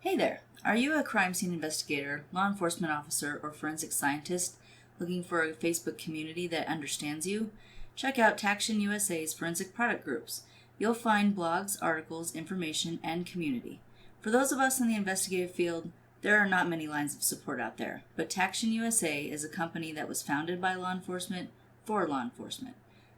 Hey there! Are you a crime scene investigator, law enforcement officer, or forensic scientist looking for a Facebook community that understands you? Check out Taction USA's forensic product groups. You'll find blogs, articles, information, and community. For those of us in the investigative field, there are not many lines of support out there, but Taction USA is a company that was founded by law enforcement for law enforcement.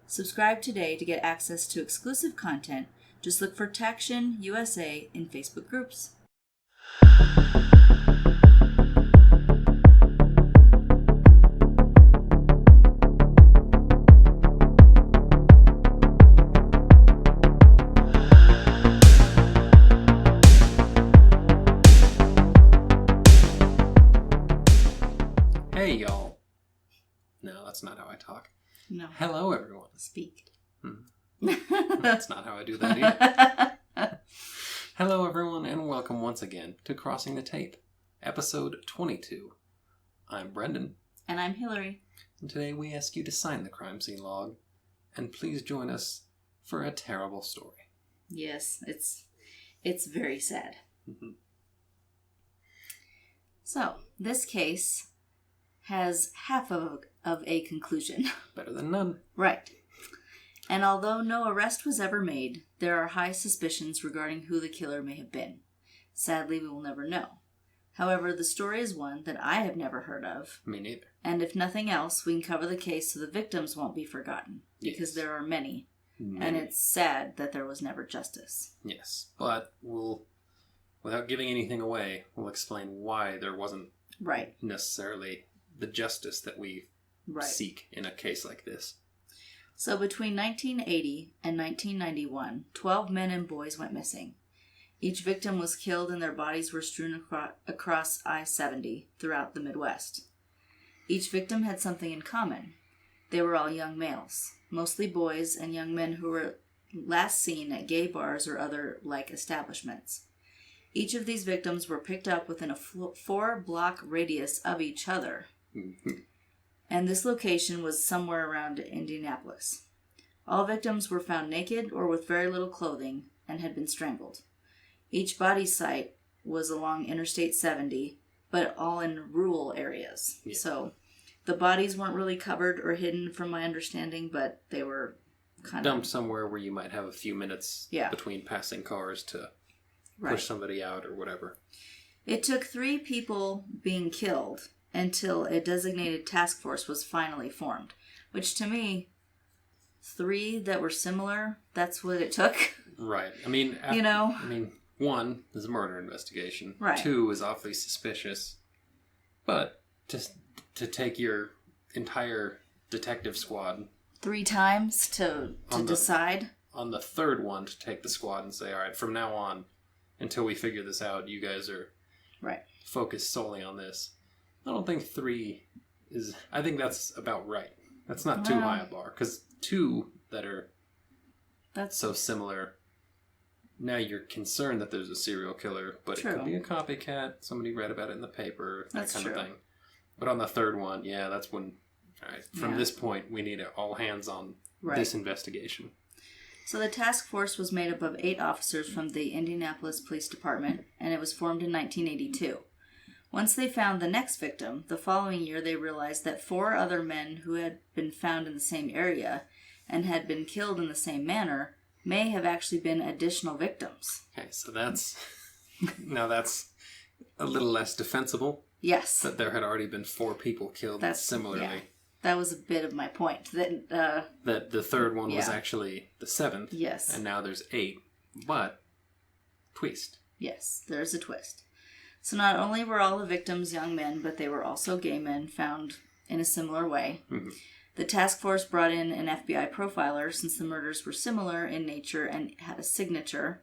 Subscribe today to get access to exclusive content. Just look for Taction USA in Facebook groups. Hey, y'all. No, that's not how I talk. No. Hello, everyone. Speak. That's not how I do that either. Hello, everyone, and welcome once again to Crossing the Tape, episode 22. I'm Brendan. And I'm Hillary. And today we ask you to sign the crime scene log, and please join us for a terrible story. Yes, it's very sad. Mm-hmm. So, this case has half of a conclusion. Better than none. Right. And although no arrest was ever made, there are high suspicions regarding who the killer may have been. Sadly, we will never know. However, the story is one that I have never heard of. Me neither. And if nothing else, we can cover the case so the victims won't be forgotten. Yes. Because there are many. And it's sad that there was never justice. Yes, but without giving anything away, we'll explain why there wasn't necessarily the justice that we seek in a case like this. So between 1980 and 1991, 12 men and boys went missing. Each victim was killed and their bodies were strewn across I-70 throughout the Midwest. Each victim had something in common. They were all young males, mostly boys and young men who were last seen at gay bars or other like establishments. Each of these victims were picked up within a 4-block radius of each other. Mm-hmm. And this location was somewhere around Indianapolis. All victims were found naked or with very little clothing and had been strangled. Each body site was along Interstate 70, but all in rural areas. Yeah. So the bodies weren't really covered or hidden from my understanding, but they were kind of dumped somewhere where you might have a few minutes between passing cars to push somebody out or whatever. It took 3 people being killed until a designated task force was finally formed. Which to me, 3 that were similar, that's what it took. Right. I mean, 1 is a murder investigation. Right. 2 is awfully suspicious. But to take your entire detective squad 3 times to decide. On the 3rd one, to take the squad and say, all right, from now on, until we figure this out, you guys are focused solely on this. I don't think 3 is... I think that's about right. That's not too high a bar. Because 2 that are so similar, now you're concerned that there's a serial killer, but it could be a copycat. Somebody read about it in the paper, that kind of thing. But on the 3rd one, that's when... All right, from this point, we need all hands on this investigation. So the task force was made up of 8 officers from the Indianapolis Police Department, and it was formed in 1982. Once they found the next victim, the following year they realized that 4 other men who had been found in the same area and had been killed in the same manner may have actually been additional victims. Okay, so that's a little less defensible. Yes. That there had already been 4 people killed similarly. Yeah. That was a bit of my point. That the 3rd one was actually the 7th. Yes. And now there's 8. But, twist. Yes, there's a twist. So not only were all the victims young men, but they were also gay men found in a similar way. Mm-hmm. The task force brought in an FBI profiler since the murders were similar in nature and had a signature.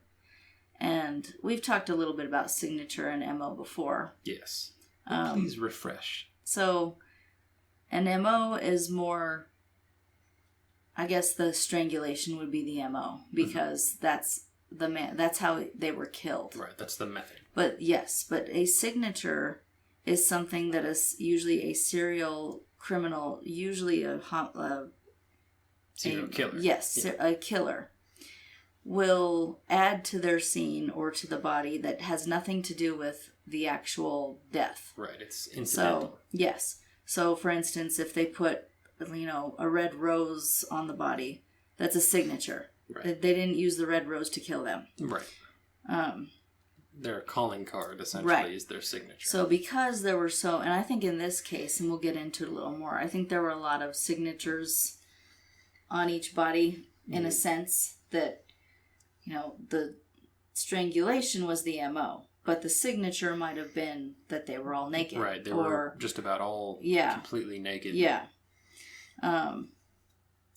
And we've talked a little bit about signature and MO before. Yes. Please refresh. So, an MO is more, I guess the strangulation would be the MO, because that's how they were killed. Right, that's the method. But a signature is something that is usually a serial criminal, usually serial killer. Yes, a killer, will add to their scene or to the body that has nothing to do with the actual death. Right, it's incidental. So, yes. So, for instance, if they put, a red rose on the body, that's a signature. Right. They didn't use the red rose to kill them. Right. Their calling card, essentially, is their signature. So because there were and I think in this case, and we'll get into it a little more, I think there were a lot of signatures on each body in a sense that, the strangulation was the MO, but the signature might have been that they were all naked. Right, they were just about all completely naked. Yeah.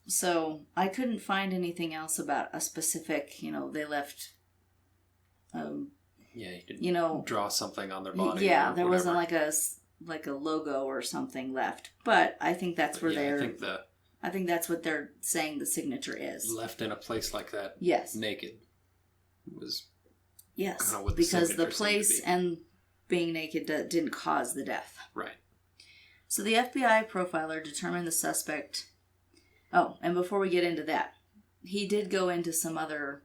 So I couldn't find anything else about a specific, they left... you could draw something on their body. Yeah, there wasn't like a logo or something left. But I think that's where I think that's what they're saying the signature is. Left in a place like that. Yes. Naked. Was yes, kind of what because the place and being naked didn't cause the death. Right. So the FBI profiler determined the suspect. Oh, and before we get into that, he did go into some other.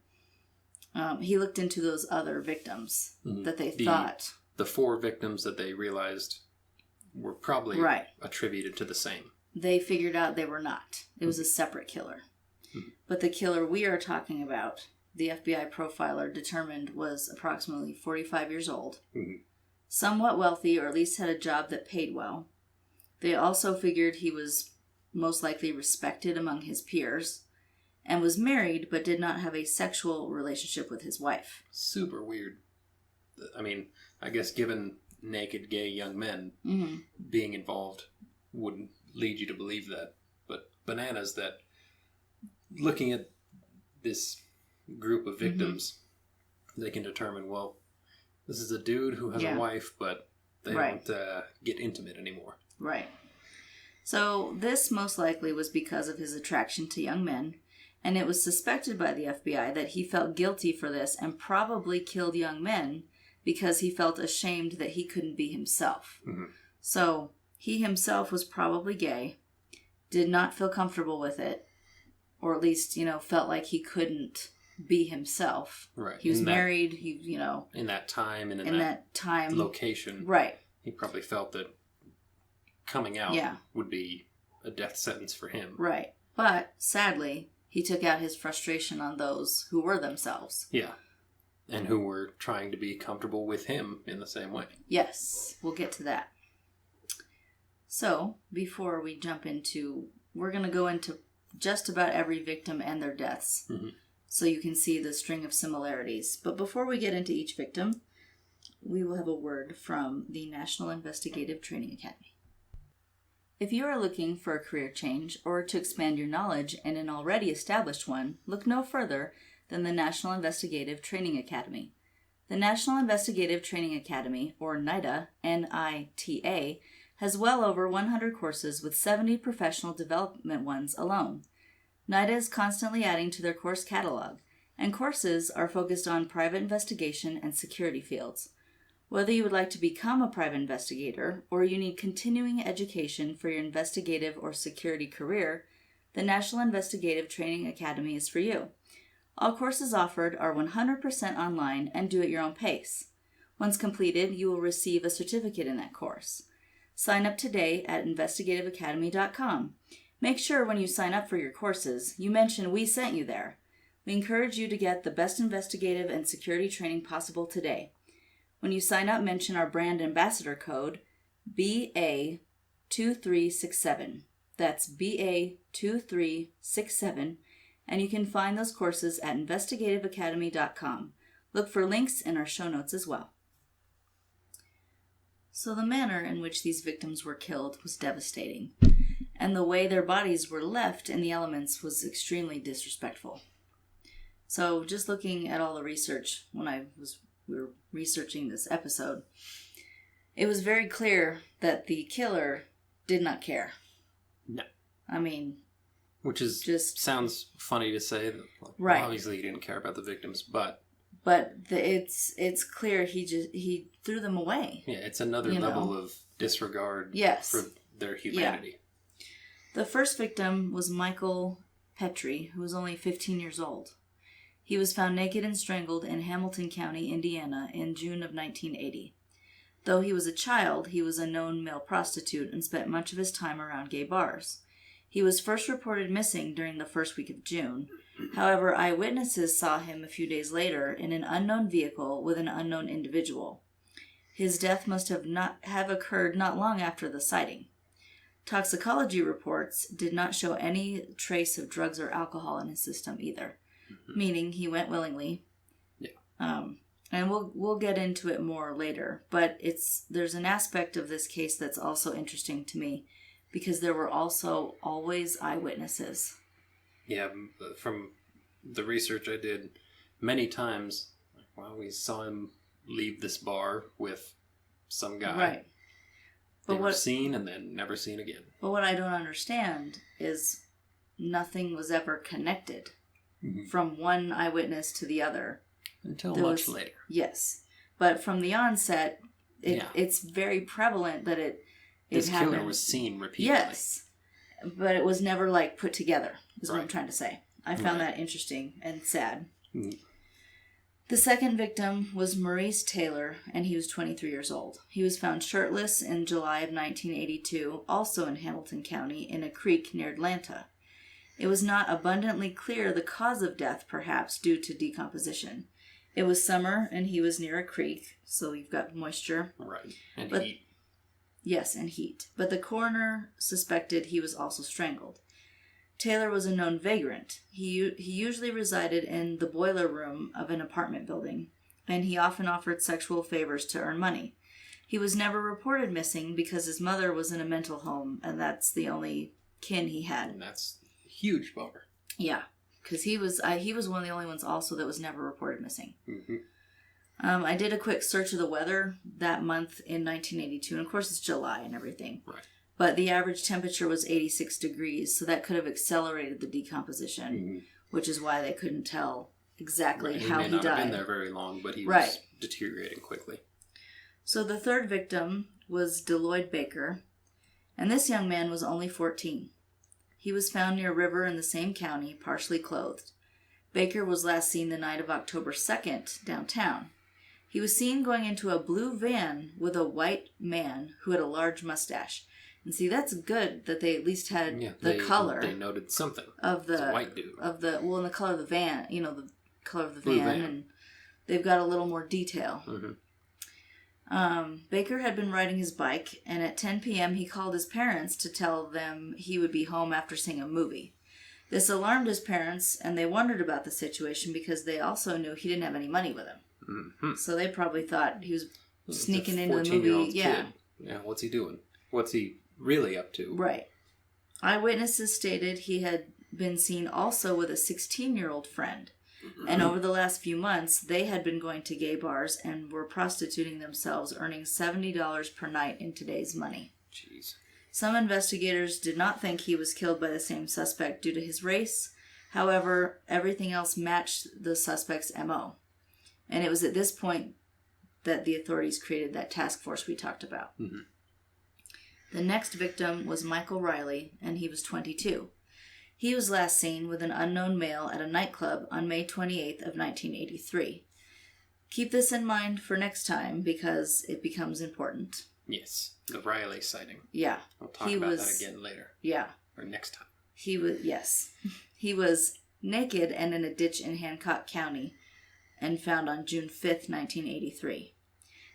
He looked into those other victims that they thought. The 4 victims that they realized were probably attributed to the same. They figured out they were not. It was a separate killer. Mm-hmm. But the killer we are talking about, the FBI profiler determined was approximately 45 years old, somewhat wealthy, or at least had a job that paid well. They also figured he was most likely respected among his peers, and was married but did not have a sexual relationship with his wife. Super weird. I mean, I guess given naked gay young men, being involved wouldn't lead you to believe that. But bananas that looking at this group of victims, they can determine, well, this is a dude who has a wife, but they don't get intimate anymore. Right. So this most likely was because of his attraction to young men, and it was suspected by the FBI that he felt guilty for this and probably killed young men because he felt ashamed that he couldn't be himself. So he himself was probably gay, did not feel comfortable with it, or at least, felt like he couldn't be himself. Right. He was married, in that time and in that time location. Right. He probably felt that coming out would be a death sentence for him. Right. But sadly, he took out his frustration on those who were themselves. Yeah. And who were trying to be comfortable with him in the same way. Yes. We'll get to that. So, before we jump into... We're going to go into just about every victim and their deaths. So you can see the string of similarities. But before we get into each victim, we will have a word from the National Investigative Training Academy. If you are looking for a career change or to expand your knowledge in an already established one, look no further than the National Investigative Training Academy. The National Investigative Training Academy, or NITA, N-I-T-A, has well over 100 courses with 70 professional development ones alone. NITA is constantly adding to their course catalog, and courses are focused on private investigation and security fields. Whether you would like to become a private investigator or you need continuing education for your investigative or security career, the National Investigative Training Academy is for you. All courses offered are 100% online and do at your own pace. Once completed, you will receive a certificate in that course. Sign up today at investigativeacademy.com. Make sure when you sign up for your courses, you mention we sent you there. We encourage you to get the best investigative and security training possible today. When you sign up, mention our brand ambassador code, BA2367. That's BA2367, and you can find those courses at investigativeacademy.com. Look for links in our show notes as well. So the manner in which these victims were killed was devastating, and the way their bodies were left in the elements was extremely disrespectful. So just looking at all the research we were researching this episode, it was very clear that the killer did not care. No. I mean... Which is just sounds funny to say. Right. Obviously he didn't care about the victims, but... it's clear he threw them away. Yeah, it's another level of disregard for their humanity. Yeah. The first victim was Michael Petrie, who was only 15 years old. He was found naked and strangled in Hamilton County, Indiana, in June of 1980. Though he was a child, he was a known male prostitute and spent much of his time around gay bars. He was first reported missing during the first week of June. However, eyewitnesses saw him a few days later in an unknown vehicle with an unknown individual. His death must have occurred not long after the sighting. Toxicology reports did not show any trace of drugs or alcohol in his system either, meaning he went willingly. Yeah. And we'll get into it more later, but there's an aspect of this case that's also interesting to me because there were also always eyewitnesses. Yeah, from the research I did many times, we saw him leave this bar with some guy. Right. They were seen and then never seen again. But what I don't understand is nothing was ever connected from one eyewitness to the other. Until much later. Yes. But from the onset, it's very prevalent that this killer was seen repeatedly. Yes. But it was never, put together, is what I'm trying to say. I found that interesting and sad. Mm. The second victim was Maurice Taylor, and he was 23 years old. He was found shirtless in July of 1982, also in Hamilton County, in a creek near Atlanta. It was not abundantly clear the cause of death, perhaps due to decomposition. It was summer, and he was near a creek, so you've got moisture. Right, and heat. Yes, and heat. But the coroner suspected he was also strangled. Taylor was a known vagrant. He usually resided in the boiler room of an apartment building, and he often offered sexual favors to earn money. He was never reported missing because his mother was in a mental home, and that's the only kin he had. And that's a huge bummer. Yeah, because he was one of the only ones also that was never reported missing. Mm-hmm. I did a quick search of the weather that month in 1982, and of course it's July and everything. Right. But the average temperature was 86 degrees, so that could have accelerated the decomposition, which is why they couldn't tell exactly how he died. He may not have been there very long, but he was deteriorating quickly. So the third victim was Deloyd Baker, and this young man was only 14. He was found near a river in the same county, partially clothed. Baker was last seen the night of October 2nd, downtown. He was seen going into a blue van with a white man who had a large mustache. And see, that's good that they at least had the color. They noted something. Of the white dude. And the color of the van, the color of the van. And they've got a little more detail. Mm-hmm. Baker had been riding his bike, and at 10 p.m. he called his parents to tell them he would be home after seeing a movie. This alarmed his parents, and they wondered about the situation because they also knew he didn't have any money with him. Mm-hmm. So they probably thought he was sneaking into the movie. Yeah. Yeah, what's he doing? What's he really up to? Right. Eyewitnesses stated he had been seen also with a 16-year-old friend. And over the last few months, they had been going to gay bars and were prostituting themselves, earning $70 per night in today's money. Jeez. Some investigators did not think he was killed by the same suspect due to his race. However, everything else matched the suspect's MO. And it was at this point that the authorities created that task force we talked about. Mm-hmm. The next victim was Michael Riley, and he was 22. He was last seen with an unknown male at a nightclub on May 28th of 1983. Keep this in mind for next time because it becomes important. Yes, the Riley sighting. Yeah. We'll talk about that again later. Yeah. Or next time. He was naked and in a ditch in Hancock County and found on June 5th, 1983.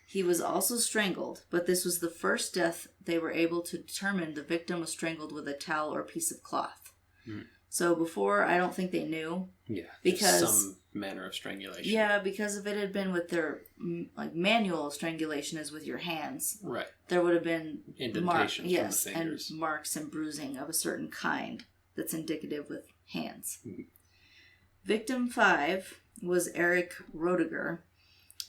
He was also strangled, but this was the first death they were able to determine the victim was strangled with a towel or piece of cloth. Mm. So before, I don't think they knew. Yeah, because some manner of strangulation. Yeah, because if it had been with their manual strangulation as with your hands, right, there would have been indentations from the fingers. And marks and bruising of a certain kind that's indicative with hands. Mm-hmm. Victim 5 was Eric Roediger.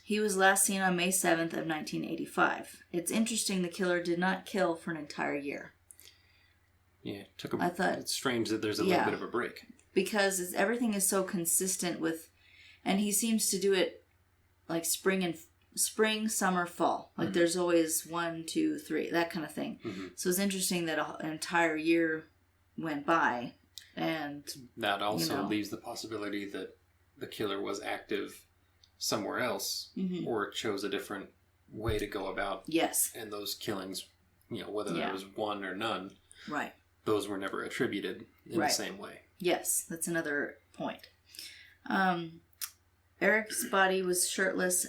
He was last seen on May 7th of 1985. It's interesting the killer did not kill for an entire year. Yeah, it's strange that there's a little bit of a break. Because everything is so consistent with, and he seems to do it like spring, summer, fall. Like there's always 1, 2, 3, that kind of thing. Mm-hmm. So it's interesting that an entire year went by, and that also leaves the possibility that the killer was active somewhere else or chose a different way to go about. Yes. And those killings, whether there was one or none, right, those were never attributed in the same way. Yes, that's another point. Eric's body was shirtless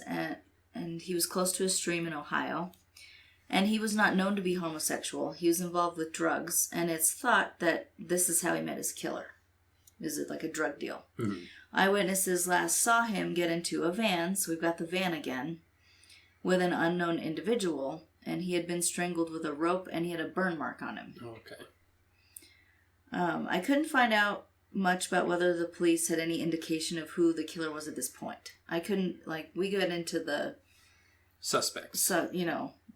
and he was close to a stream in Ohio. And he was not known to be homosexual. He was involved with drugs, and it's thought that this is how he met his killer. Is it like a drug deal? Mm-hmm. Eyewitnesses last saw him get into a van, so we've got the van again, with an unknown individual, and he had been strangled with a rope, and he had a burn mark on him. Okay. I couldn't find out much about whether the police had any indication of who the killer was at this point. I couldn't, we got into the... Suspects.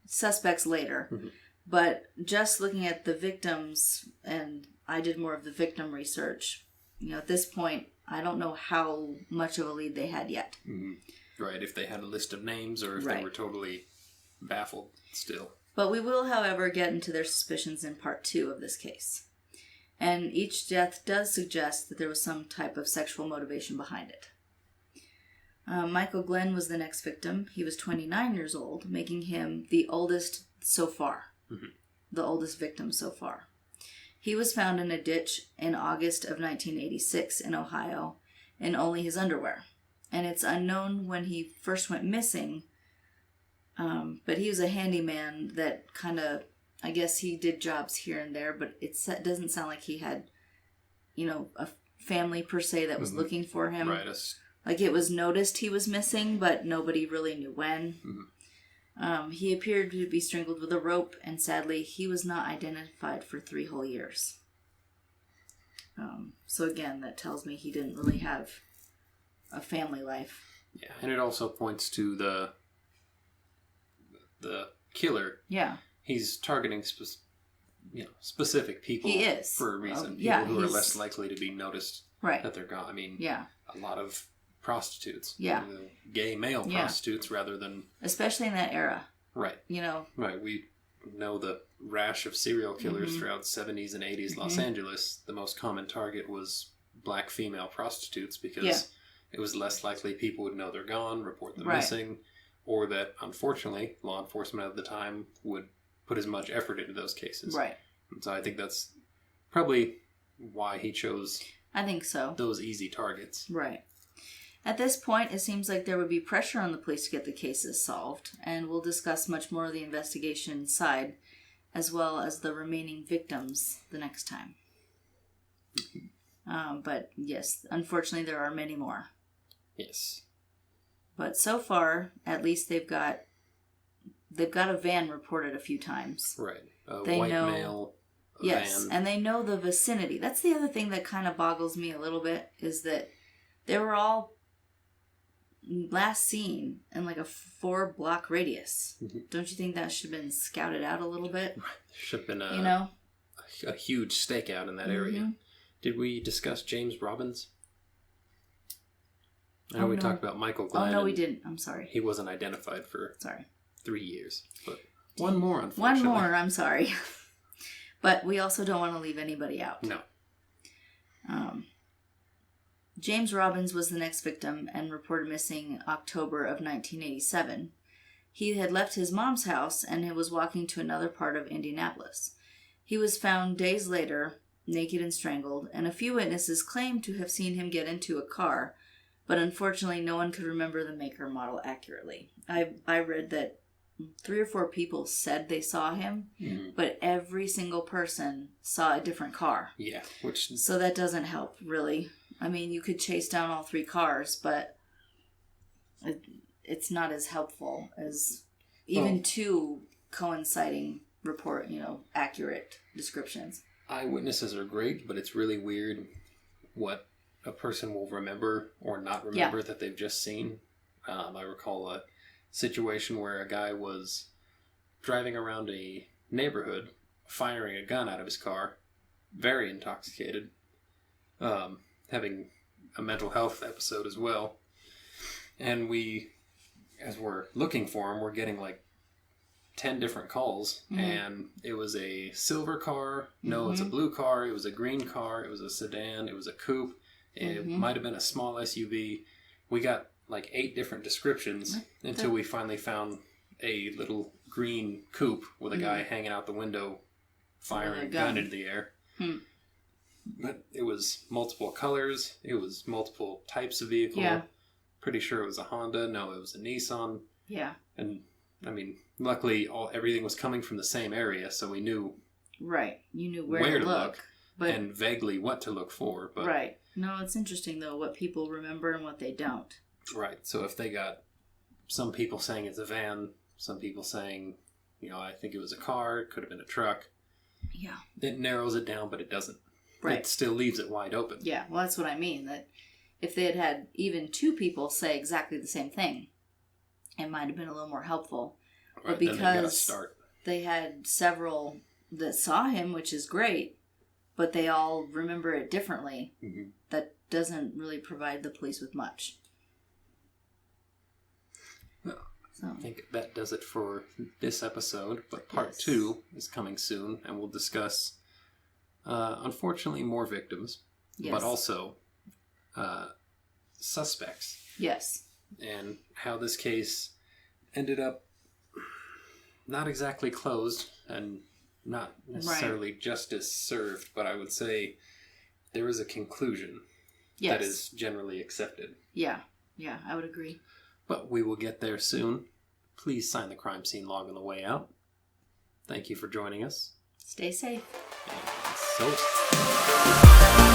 Suspects later. Mm-hmm. But just looking at the victims, and I did more of the victim research, at this point, I don't know how much of a lead they had yet. Mm-hmm. Right, if they had a list of names or if they were totally baffled still. But we will, however, get into their suspicions in part 2 of this case. And each death does suggest that there was some type of sexual motivation behind it. Michael Glenn was the next victim. He was 29 years old, making him the oldest so far. Mm-hmm. The oldest victim so far. He was found in a ditch in August of 1986 in Ohio in only his underwear. And it's unknown when he first went missing, but he was a handyman that kind of, I guess he did jobs here and there, but it doesn't sound like he had, a family per se that was looking for him. Right. It was noticed he was missing, but nobody really knew when. Mm-hmm. He appeared to be strangled with a rope, and sadly, he was not identified for 3 whole years. So again, that tells me he didn't really have a family life. Yeah, and it also points to the killer. Yeah. He's targeting specific people. He is. For a reason. People who are less likely to be noticed that they're gone. I mean, a lot of prostitutes. Yeah. Gay male prostitutes rather than... Especially in that era. Right. Right. We know the rash of serial killers throughout 70s and 80s Los Angeles. The most common target was black female prostitutes because it was less likely people would know they're gone, report them missing, or that, unfortunately, law enforcement at the time would put as much effort into those cases. Right. And so I think that's probably why he chose... I think so. Those easy targets. Right. At this point, it seems like there would be pressure on the police to get the cases solved, and we'll discuss much more of the investigation side, as well as the remaining victims the next time. But yes, unfortunately, there are many more. Yes. But so far, at least they've got a van reported a few times. Right. White male. Yes, van. and they know the vicinity. That's the other thing that kind of boggles me a little bit, is that they were all last seen in a 4-block radius. Mm-hmm. Don't you think that should have been scouted out a little bit? There should have been a huge stakeout in that area. Did we discuss James Robbins? I know we talked about Michael Glenn. Oh, no, we didn't. I'm sorry. He wasn't identified for 3 years. But one more, unfortunately. One more, I'm sorry. But we also don't want to leave anybody out. No. James Robbins was the next victim and reported missing October of 1987. He had left his mom's house and was walking to another part of Indianapolis. He was found days later, naked and strangled, and a few witnesses claimed to have seen him get into a car, but unfortunately no one could remember the make or model accurately. I read that 3 or 4 people said they saw him, but every single person saw a different car. Yeah, so that doesn't help, really. I mean, you could chase down all 3 cars, but it's not as helpful as even 2 coinciding accurate descriptions. Eyewitnesses are great, but it's really weird what a person will remember or not remember that they've just seen. I recall a situation where a guy was driving around a neighborhood, firing a gun out of his car, very intoxicated, having a mental health episode as well. And we, as we're looking for him, we're getting 10 different calls, and it was a silver car, no, it's a blue car, it was a green car, it was a sedan, it was a coupe, It might have been a small SUV. We got like 8 different descriptions until we finally found a little green coupe with a guy hanging out the window firing a gun into the air. But it was multiple colors. It was multiple types of vehicle. Yeah. Pretty sure it was a Honda. No, it was a Nissan. Yeah. And, I mean, luckily everything was coming from the same area, so we knew... Right. You knew where to look. But, and vaguely what to look for. But, right. No, it's interesting, though, what people remember and what they don't. Right. So if they got some people saying it's a van, some people saying, I think it was a car, it could have been a truck. Yeah. It narrows it down, but it doesn't. Right. It still leaves it wide open. Yeah, well, that's what I mean. That if they had even 2 people say exactly the same thing, it might have been a little more helpful. Right, but because they had several that saw him, which is great, but they all remember it differently, that doesn't really provide the police with much. So. I think that does it for this episode, but part 2 is coming soon, and we'll discuss, unfortunately, more victims, but also suspects. Yes. And how this case ended up not exactly closed and not necessarily justice served, but I would say there was a conclusion that is generally accepted. Yeah, I would agree. But we will get there soon. Please sign the crime scene log on the way out. Thank you for joining us. Stay safe. And so...